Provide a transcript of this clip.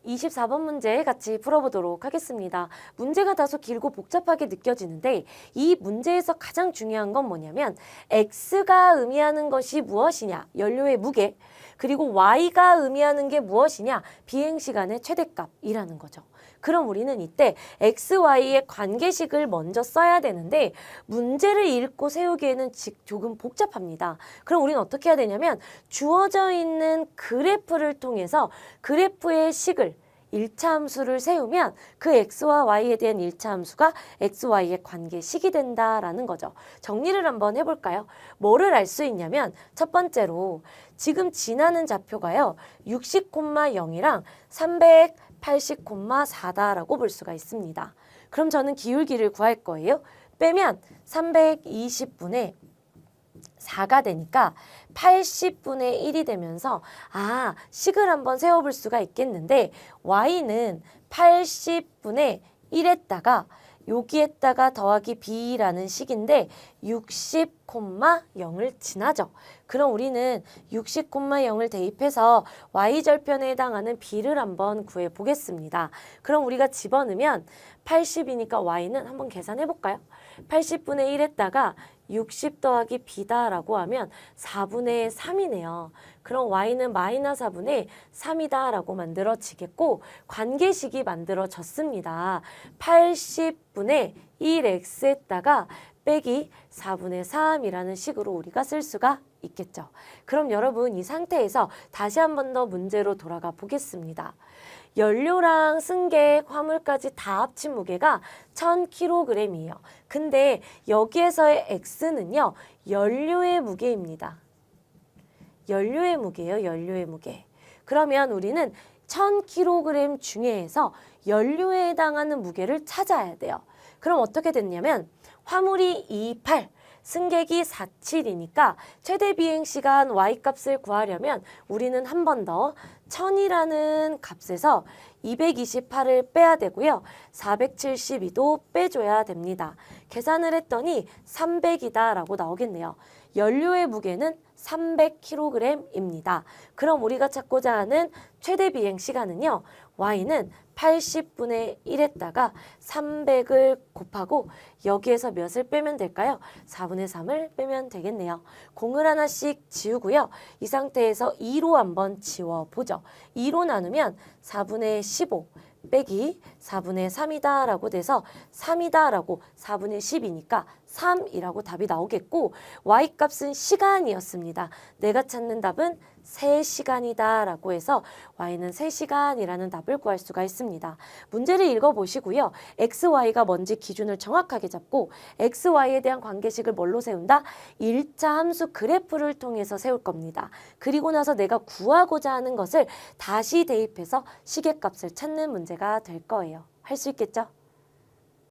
24번 문제 같이 풀어보도록 하겠습니다. 문제가 다소 길고 복잡하게 느껴지는데 이 문제에서 가장 중요한 건 뭐냐면 X가 의미하는 것이 무엇이냐, 연료의 무게, 그리고 Y가 의미하는 게 무엇이냐, 비행시간의 최대값이라는 거죠. 그럼 우리는 이때 X, Y의 관계식을 먼저 써야 되는데 문제를 읽고 세우기에는 조금 복잡합니다. 그럼 우리는 어떻게 해야 되냐면 주어져 있는 그래프를 통해서 그래프의 식을 1차 함수를 세우면 그 x와 y에 대한 1차 함수가 x, y의 관계식이 된다라는 거죠. 정리를 한번 해볼까요? 뭐를 알 수 있냐면 첫 번째로 지금 지나는 좌표가요. 60,0이랑 380,4다라고 볼 수가 있습니다. 그럼 저는 기울기를 구할 거예요. 빼면 320분의 4가 되니까 80분의 1이 되면서 식을 한번 세워볼 수가 있겠는데 y는 80분의 1에다가 여기에다가 더하기 b라는 식인데 60,0을 지나죠. 그럼 우리는 60,0을 대입해서 y절편에 해당하는 b를 한번 구해보겠습니다. 그럼 우리가 집어넣으면 80이니까 y는 한번 계산해 볼까요? 80분의 1에다가 60 더하기 b다라고 하면 4분의 3이네요. 그럼 y는 마이너스 4분의 3이다 라고 만들어지겠고 관계식이 만들어졌습니다. 80분의 1x에다가 빼기 4분의 3이라는 식으로 우리가 쓸 수가 있겠죠. 그럼 여러분 이 상태에서 다시 한 번 더 문제로 돌아가 보겠습니다. 연료랑 승객, 화물까지 다 합친 무게가 1000kg이에요. 근데 여기에서의 x는요. 연료의 무게입니다. 연료의 무게예요. 연료의 무게. 그러면 우리는 1000kg 중에서 연료에 해당하는 무게를 찾아야 돼요. 그럼 어떻게 됐냐면 화물이 28, 승객이 47이니까 최대 비행시간 y값을 구하려면 우리는 한 번 더 1000이라는 값에서 228을 빼야 되고요. 472도 빼줘야 됩니다. 계산을 했더니 300이다 라고 나오겠네요. 연료의 무게는 300kg입니다. 그럼 우리가 찾고자 하는 최대 비행 시간은요. y는 80분의 1에다가 300을 곱하고 여기에서 몇을 빼면 될까요? 4분의 3을 빼면 되겠네요. 공을 하나씩 지우고요. 이 상태에서 2로 한번 지워보죠. 2로 나누면 4분의 15 빼기 4분의 3이다 라고 돼서 3이다 라고 4분의 10이니까 3이라고 답이 나오겠고 y값은 시간이었습니다. 내가 찾는 답은 3시간이다 라고 해서 y는 3시간이라는 답을 구할 수가 있습니다. 문제를 읽어보시고요. x, y가 뭔지 기준을 정확하게 잡고 x, y에 대한 관계식을 뭘로 세운다? 1차 함수 그래프를 통해서 세울 겁니다. 그리고 나서 내가 구하고자 하는 것을 다시 대입해서 시계값을 찾는 문제가 될 거예요. 할 수 있겠죠?